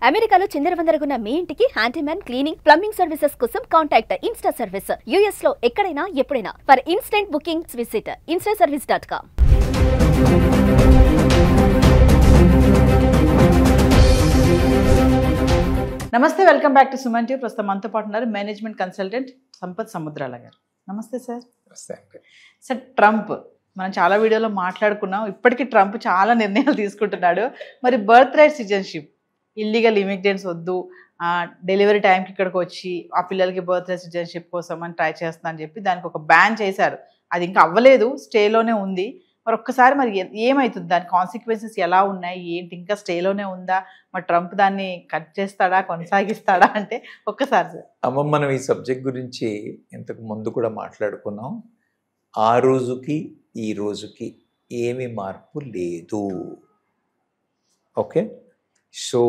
అమెరికాలో చిందరవందరగున్న మీ ఇంటికి handyman, cleaning, plumbing services కోసం కాంటాక్ట్ ఇన్స్టా సర్వీస్. US లో ఎక్కడైనా ఎప్పుడైనా. For instant bookings visit instaservice.com. నమస్తే, welcome back to Suman TV. ప్రస్తుతం మనతో పాటు ఉన్నారు మేనేజ్మెంట్ కన్సల్టెంట్ సంపత్ సముద్రాల గారు. నమస్తే సార్. సార్, ట్రంప్ మనం చాలా వీడియోలో మాట్లాడుకున్నాం. ఇప్పటికీ ట్రంప్ చాలా నిర్ణయాలు తీసుకుంటున్నాడు. మరి birth right citizenship, illegal immigrants వద్దు, డెలివరీ టైంకి ఇక్కడికి వచ్చి ఆ పిల్లలకి బర్త్ రైట్ సిటిజన్షిప్ కోసం అని ట్రై చేస్తున్నా అని చెప్పి దానికి ఒక బ్యాన్ చేశారు. అది ఇంకా అవ్వలేదు, స్టేలోనే ఉంది. మరి ఒక్కసారి మరి ఏమవుతుంది, దాని కాన్సిక్వెన్సెస్ ఎలా ఉన్నాయి, ఏంటి, ఇంకా స్టేలోనే ఉందా, మరి ట్రంప్ దాన్ని కట్ చేస్తాడా, కొనసాగిస్తాడా అంటే ఒక్కసారి సార్. అమ్మ, మనం ఈ సబ్జెక్ట్ గురించి ఇంతకు ముందు కూడా మాట్లాడుకున్నాం. ఆ రోజుకి ఈ రోజుకి ఏమి మార్పు లేదు. Okay, so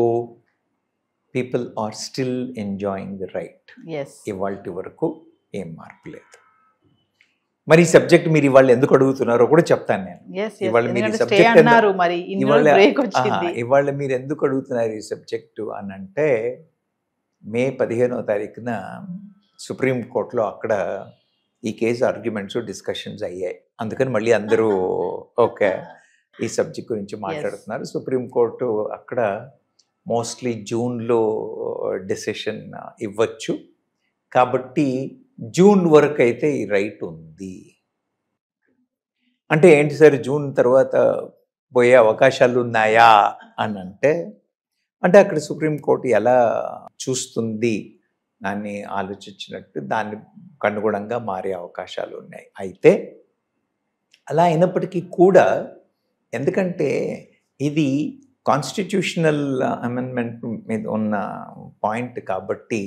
people are still enjoying the right. ఇవాళ వరకు ఏం మార్పు లేదు. మరి ఈ సబ్జెక్ట్ మీరు ఇవాళ ఎందుకు అడుగుతున్నారో కూడా చెప్తాను నేను. ఇవాళ మీరు ఎందుకు అడుగుతున్నారు ఈ సబ్జెక్టు అని అంటే, మే 15వ తారీఖున సుప్రీంకోర్టులో అక్కడ ఈ కేసు ఆర్గ్యుమెంట్స్ డిస్కషన్స్ అయ్యాయి. అందుకని మళ్ళీ అందరూ ఓకే ఈ సబ్జెక్ట్ గురించి మాట్లాడుతున్నారు. సుప్రీంకోర్టు అక్కడ మోస్ట్లీ జూన్లో డెసిషన్ ఇవ్వచ్చు. కాబట్టి జూన్ వరకు అయితే ఈ రైట్ ఉంది. అంటే ఏంటి సార్, జూన్ తర్వాత పోయే అవకాశాలు ఉన్నాయా అని అంటే అక్కడ సుప్రీంకోర్టు ఎలా చూస్తుంది దాన్ని ఆలోచించినట్టు దాన్ని అనుగుణంగా మారే అవకాశాలు ఉన్నాయి. అయితే అలా అయినప్పటికీ కూడా, ఎందుకంటే ఇది కాన్స్టిట్యూషనల్ అమెండ్మెంట్ మీద ఉన్న పాయింట్ కాబట్టి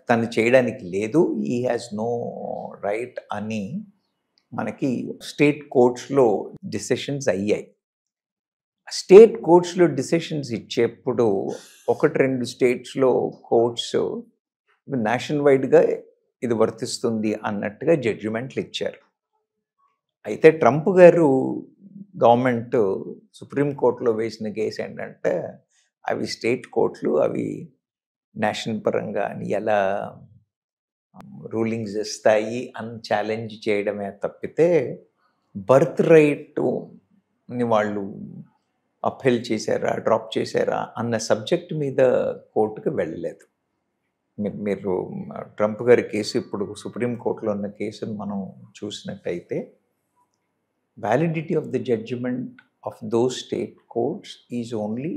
తను చేయడానికి లేదు, ఈ హ్యాస్ నో రైట్ అని మనకి స్టేట్ కోర్ట్స్లో డిసిషన్స్ అయ్యాయి. స్టేట్ కోర్ట్స్లో డిసిషన్స్ ఇచ్చేప్పుడు 1-2 స్టేట్స్లో కోర్ట్స్ నేషనల్ వైడ్గా ఇది వర్తిస్తుంది అన్నట్టుగా జడ్జిమెంట్లు ఇచ్చారు. అయితే ట్రంప్ గారు గవర్నమెంట్ సుప్రీంకోర్టులో వేసిన కేసు ఏంటంటే, అవి స్టేట్ కోర్టులు అవి నేషనల్ పరంగా అని ఎలా రూలింగ్స్ ఇస్తాయి అని ఛాలెంజ్ చేయడమే తప్పితే బర్త్ రైట్ని వాళ్ళు అప్పీల్ చేశారా, డ్రాప్ చేశారా అన్న సబ్జెక్ట్ మీద కోర్టుకు వెళ్ళలేదు. మీరు ట్రంప్ గారి కేసు ఇప్పుడు సుప్రీంకోర్టులో ఉన్న కేసును మనం చూసినట్టయితే, validity of the judgement of those state courts is only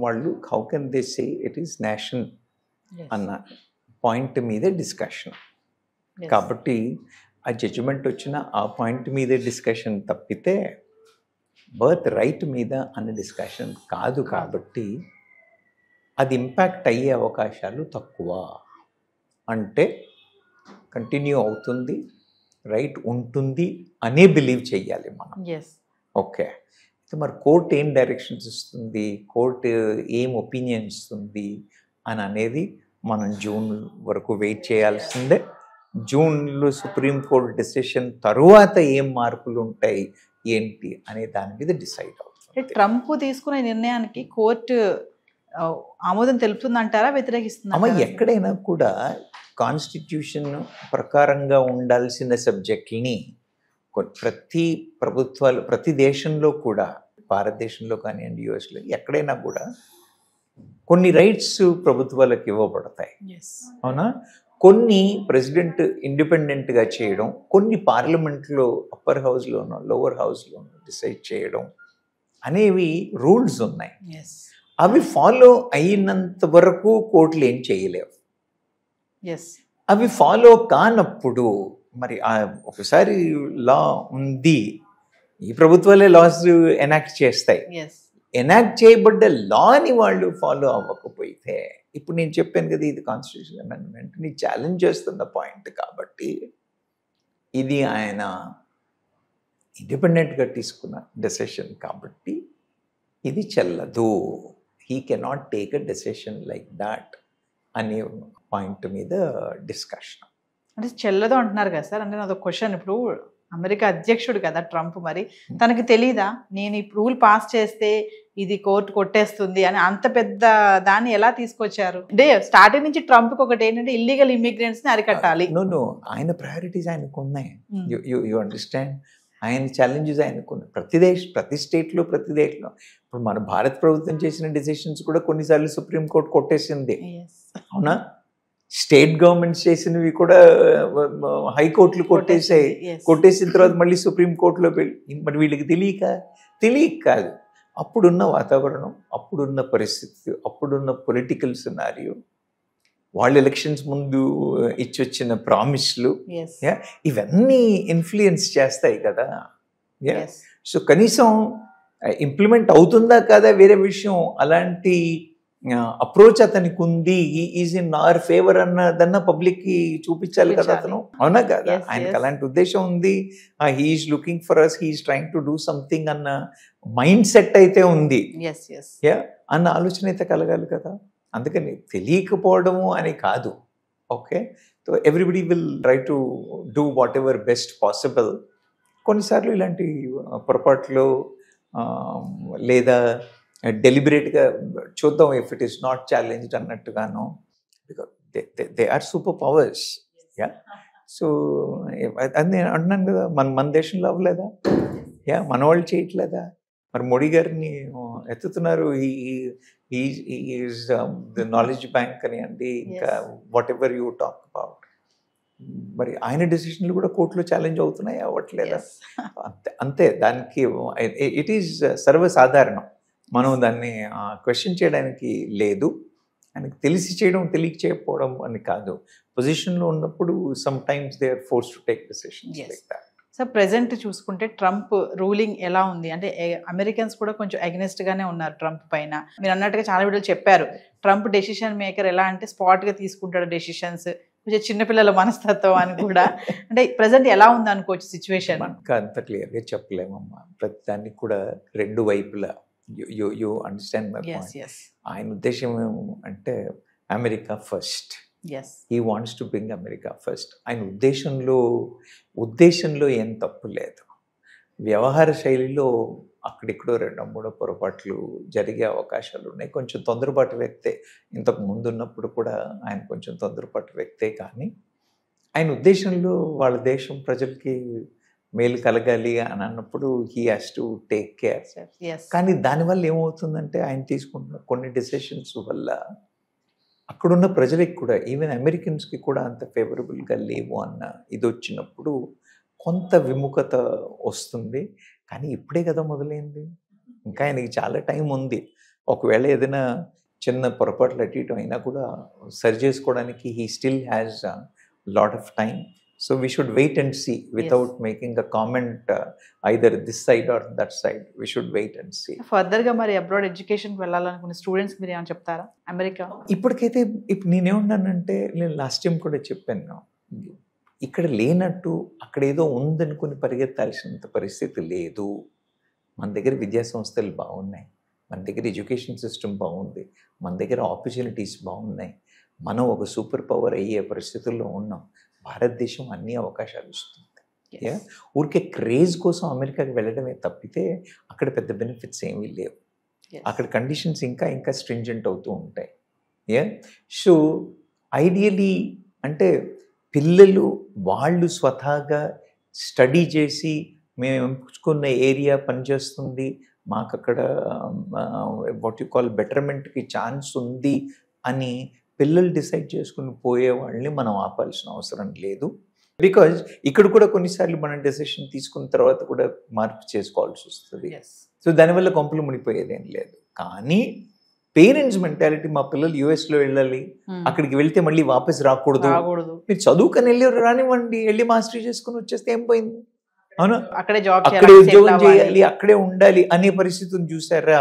వాళ్ళు how can they say it is national అన్న పాయింట్ మీదే డిస్కషన్. కాబట్టి ఆ జడ్జిమెంట్ వచ్చిన ఆ పాయింట్ మీదే డిస్కషన్ తప్పితే బర్త్ రైట్ మీద అన్న డిస్కషన్ కాదు. కాబట్టి అది ఇంపాక్ట్ అయ్యే అవకాశాలు తక్కువ. అంటే కంటిన్యూ అవుతుంది, రైట్ ఉంటుంది అనే బిలీవ్ చెయ్యాలి మనం. ఓకే, మరి కోర్టు ఏం డైరెక్షన్స్ ఇస్తుంది, కోర్టు ఏం ఒపీనియన్ ఇస్తుంది అని అనేది మనం జూన్ వరకు వెయిట్ చేయాల్సిందే. జూన్లో సుప్రీంకోర్టు డెసిషన్ తరువాత ఏం మార్పులు ఉంటాయి ఏంటి అనే దాని మీద డిసైడ్ అవుతుంది. ట్రంప్ తీసుకునే నిర్ణయానికి కోర్టు ఆమోదం తెలుపుతుందంటారా, వ్యతిరేకిస్తుందా? అమ్మ, ఎక్కడైనా కూడా కాన్స్టిట్యూషన్ ప్రకారంగా ఉండాల్సిన సబ్జెక్ట్ని ప్రతి ప్రభుత్వాలు, ప్రతి దేశంలో కూడా, భారతదేశంలో కానివ్వండి, యుఎస్లో ఎక్కడైనా కూడా కొన్ని రైట్స్ ప్రభుత్వాలకు ఇవ్వబడతాయి. అవునా? కొన్ని ప్రెసిడెంట్ ఇండిపెండెంట్గా చేయడం, కొన్ని పార్లమెంట్లో అప్పర్ హౌస్లోనో లోవర్ హౌస్లోనో డిసైడ్ చేయడం అనేవి రూల్స్ ఉన్నాయి. అవి ఫాలో అయినంత వరకు కోర్టులు ఏం చేయలేవు. అవి ఫాలో కానప్పుడు మరి ఒకసారి లా ఉంది, ఈ ప్రభుత్వాలే లాస్ ఎనాక్ట్ చేస్తాయి. ఎనాక్ట్ చేయబడ్డ లాని వాళ్ళు ఫాలో అవ్వకపోతే, ఇప్పుడు నేను చెప్పాను కదా, ఇది కాన్స్టిట్యూషన్ అమెండ్మెంట్ని ఛాలెంజ్ చేస్తున్న పాయింట్ కాబట్టి ఇది ఆయన ఇండిపెండెంట్గా తీసుకున్న డెసిషన్ కాబట్టి ఇది చెల్లదు. He cannot take a decision like that అనే పాయింట్ మీద డిస్కషన్. అంటే చెల్లదు అంటున్నారు కదా సార్. అంటే నాది ఒక క్వశ్చన్, ఇప్పుడు అమెరికా అధ్యక్షుడు కదా ట్రంప్, మరి తనకి తెలీదా నేను ఈ రూల్ పాస్ చేస్తే ఇది కోర్టు కొట్టేస్తుంది అని? అంత పెద్ద దాన్ని ఎలా తీసుకొచ్చారు? అంటే స్టార్టింగ్ నుంచి ట్రంప్ ఒకటి ఏంటంటే ఇల్లీగల్ ఇమిగ్రెంట్స్ ని అరికట్టాలి. నో ఆయన ప్రయారిటీస్ ఆయనకు ఉన్నాయి. యు అండర్స్టాండ్, ఆయన ఛాలెంజెస్ ఆయనకు ఉన్నాయి. ప్రతి స్టేట్లో ఇప్పుడు మన భారత ప్రభుత్వం చేసిన డెసిషన్స్ కూడా కొన్నిసార్లు సుప్రీంకోర్టు కొట్టేసింది, అవునా? స్టేట్ గవర్నమెంట్స్ చేసినవి కూడా హైకోర్టులు కొట్టేసిన తర్వాత మళ్ళీ సుప్రీంకోర్టులో మరి వీళ్ళకి తెలియక కాదు. అప్పుడున్న వాతావరణం, అప్పుడున్న పరిస్థితి, అప్పుడున్న పొలిటికల్ సినారియో, వాళ్ళు ఎలక్షన్స్ ముందు ఇచ్చొచ్చిన ప్రామిస్లు, ఇవన్నీ ఇన్ఫ్లుయెన్స్ చేస్తాయి కదా. సో కనీసం ఇంప్లిమెంట్ అవుతుందా కదా వేరే విషయం. అలాంటి అప్రోచ్ అతనికి ఉంది, ఈజ్ ఇన్ అవర్ ఫేవర్ అన్నదన్నా పబ్లిక్ కి చూపించాలి కదా అతను, అవునా కదా? ఆయనకు అలాంటి ఉద్దేశం ఉంది. He's looking for us, he's trying to do something అన్న మైండ్ సెట్ అయితే ఉంది, అన్న ఆలోచన అయితే కలగాలి కదా. అందుకని తెలియకపోవడము అని కాదు. Okay, so everybody will try to do whatever best possible. కొన్నిసార్లు ఇలాంటి పొరపాట్లు లేదా డెలిబరేట్గా చూద్దాం, if it is not challenged అన్నట్టుగాను, because they are super powers. సో అది నేను అంటున్నాను కదా, మన దేశంలో అవ్వలేదా? మన వాళ్ళు చేయట్లేదా? మరి మోడీ గారిని ఎత్తుతున్నారు, ఈజ్ ద నాలెడ్జ్ బ్యాంక్ అని అండి, ఇంకా what ever you talk about. మరి ఆయన డెసిషన్లు కూడా కోర్టులో ఛాలెంజ్ అవుతున్నాయి, అవ్వట్లేదా? అంతే, దానికి ఇట్ ఈజ్ సర్వసాధారణం. మనం దాన్ని క్వశ్చన్ చేయడానికి లేదు. ఆయనకి తెలిసి చేయడం, తెలియక చేయకపోవడం అని కాదు. పొజిషన్లో ఉన్నప్పుడు sometimes they are forced to take decisions like that. Sir, present చూసుకుంటే ట్రంప్ రూలింగ్ ఎలా ఉంది అంటే అమెరికన్స్ కూడా కొంచెం అగెనిస్ట్ గానే ఉన్నారు ట్రంప్ పైన. మీరు అన్నట్టుగా చాలా వీడియోలు చెప్పారు, ట్రంప్ డెసిషన్ మేకర్, ఎలా అంటే స్పాట్ గా తీసుకుంటాడు డెసిషన్స్, కొంచెం చిన్నపిల్లల మనస్తత్వం అని కూడా. అంటే ప్రెసెంట్ ఎలా ఉంది అనుకోవచ్చు సిచ్యువేషన్? మనకు అంత క్లియర్గా చెప్పలేమమ్మా. ప్రతి దానికి కూడా రెండు వైపులా. You understand my point. ఆయన ఉద్దేశం అంటే America first, he wants to bring America first. ఆయన ఉద్దేశంలో ఏం తప్పు లేదు. వ్యవహార శైలిలో అక్కడిక్కడో 2-3 పొరపాట్లు జరిగే అవకాశాలు ఉన్నాయి. కొంచెం తొందరపాటు వ్యక్తే, ఇంతకు ముందు ఉన్నప్పుడు కూడా ఆయన కొంచెం తొందరపాటు వ్యక్తే. కానీ ఆయన ఉద్దేశంలో వాళ్ళ దేశం ప్రజలకి మేలు కలగాలి అని అన్నప్పుడు he has to take care. కానీ దానివల్ల ఏమవుతుందంటే ఆయన తీసుకుంటున్న కొన్ని డెసిషన్స్ వల్ల అక్కడున్న ప్రజలకి కూడా, ఈవెన్ అమెరికన్స్కి కూడా అంత ఫేవరబుల్గా లేవు అన్న ఇది వచ్చినప్పుడు కొంత విముఖత వస్తుంది. కానీ ఇప్పుడే కదా మొదలైంది, ఇంకా ఆయనకి చాలా టైం ఉంది. ఒకవేళ ఏదైనా చిన్న పొరపాట్లు అటు ఇటు అయినా కూడా సరి చేసుకోవడానికి he still has lot of time. So we should wait and see without making a comment either this side or that side. We should wait and see. Further గా మరి అబ్రాడ్ ఎడ్యుకేషన్కి వెళ్ళాలనుకునే స్టూడెంట్స్కి మీరు ఏమైనా చెప్తారా? అమెరికా ఇప్పటికైతే ఇప్పుడు నేనేమన్నానంటే, నేను లాస్ట్ టైం కూడా చెప్పాను, ఇక్కడ లేనట్టు అక్కడ ఏదో ఉందనుకుని పరిగెత్తాల్సినంత పరిస్థితి లేదు. మన దగ్గర విద్యా సంస్థలు బాగున్నాయి, మన దగ్గర ఎడ్యుకేషన్ సిస్టమ్ బాగుంది, మన దగ్గర ఆపర్చునిటీస్ బాగున్నాయి. మనం ఒక సూపర్ పవర్ అయ్యే పరిస్థితుల్లో ఉన్నాం. భారతదేశం అన్ని అవకాశాలు ఇస్తుంది. ఊరికే క్రేజ్ కోసం అమెరికాకి వెళ్ళడమే తప్పితే అక్కడ పెద్ద బెనిఫిట్స్ ఏమీ లేవు. అక్కడ కండిషన్స్ ఇంకా స్ట్రింజెంట్ అవుతూ ఉంటాయి. సో ఐడియలీ అంటే పిల్లలు వాళ్ళు స్వతహాగా స్టడీ చేసి, మేము ఎంచుకున్న ఏరియా పనిచేస్తుంది, మాకు అక్కడ వాట్ యు కాల్ బెటర్మెంట్కి ఛాన్స్ ఉంది అని పిల్లలు డిసైడ్ చేసుకుని పోయే వాళ్ళని మనం ఆపాల్సిన అవసరం లేదు. బికాజ్ ఇక్కడ కూడా కొన్నిసార్లు మనం డెసిషన్ తీసుకున్న తర్వాత కూడా మార్పు చేసుకోవాల్సి వస్తుంది. సో దానివల్ల కొంపలు మునిపోయేదేం లేదు. కానీ పేరెంట్స్ మెంటాలిటీ, మా పిల్లలు యుఎస్లో వెళ్ళాలి, అక్కడికి వెళ్తే మళ్ళీ వాపస్ రాకూడదు, మీరు చదువుకొని వెళ్ళి రానివ్వండి, వెళ్ళి మాస్టరీ చేసుకుని వచ్చేస్తే ఏం పోయింది, అవునా, అక్కడే ఉద్యోగం చేయాలి, అక్కడే ఉండాలి అనే పరిస్థితిని చూసారా?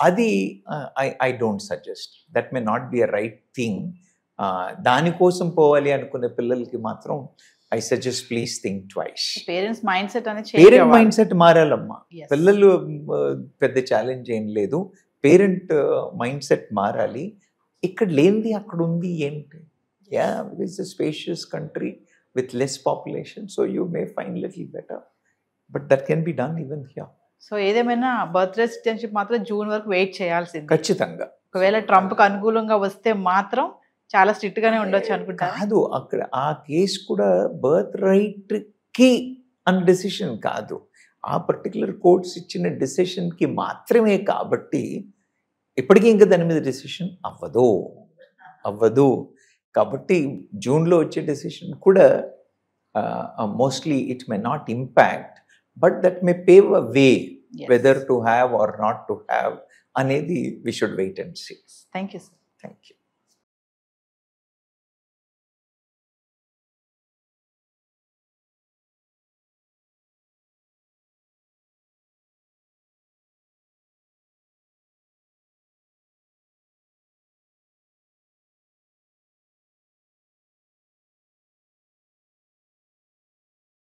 అది I don't suggest, that may not be a right thing. దానికోసం పోవాలి అనుకునే పిల్లలకి మాత్రం I suggest please think twice. Parents mind set మారాలమ్మా. పిల్లలు పెద్ద ఛాలెంజ్ ఏం లేదు, పేరెంట్ మైండ్ సెట్ మారాలి. ఇక్కడ లేనిది అక్కడ ఉంది ఏంటి? It's a spacious country, with less population, so you may find little better, but that can be done even here. So ఏదేమైనా బర్త్డే సిటిజన్షిప్ మాత్రం జూన్ వరకు వెయిట్ చేయాల్సింది. ఖచ్చితంగా. ఒకవేళ ట్రంప్కి అనుకూలంగా వస్తే మాత్రం చాలా స్ట్రిక్ట్ గానే ఉండొచ్చు అనుకుంటా. కాదు, అక్కడ ఆ కేసు కూడా బర్త్ రైట్ కి అన్న డెసిషన్ కాదు, ఆ పర్టికులర్ కోర్ట్స్ ఇచ్చిన డెసిషన్ కి మాత్రమే. కాబట్టి ఇప్పటికీ ఇంకా దాని మీద డెసిషన్ అవ్వదు. కాబట్టి జూన్లో వచ్చే డెసిషన్ కూడా mostly it may not impact, but that may pave a way whether to have or not to have అనేది we should wait and see. Thank you sir. Thank you.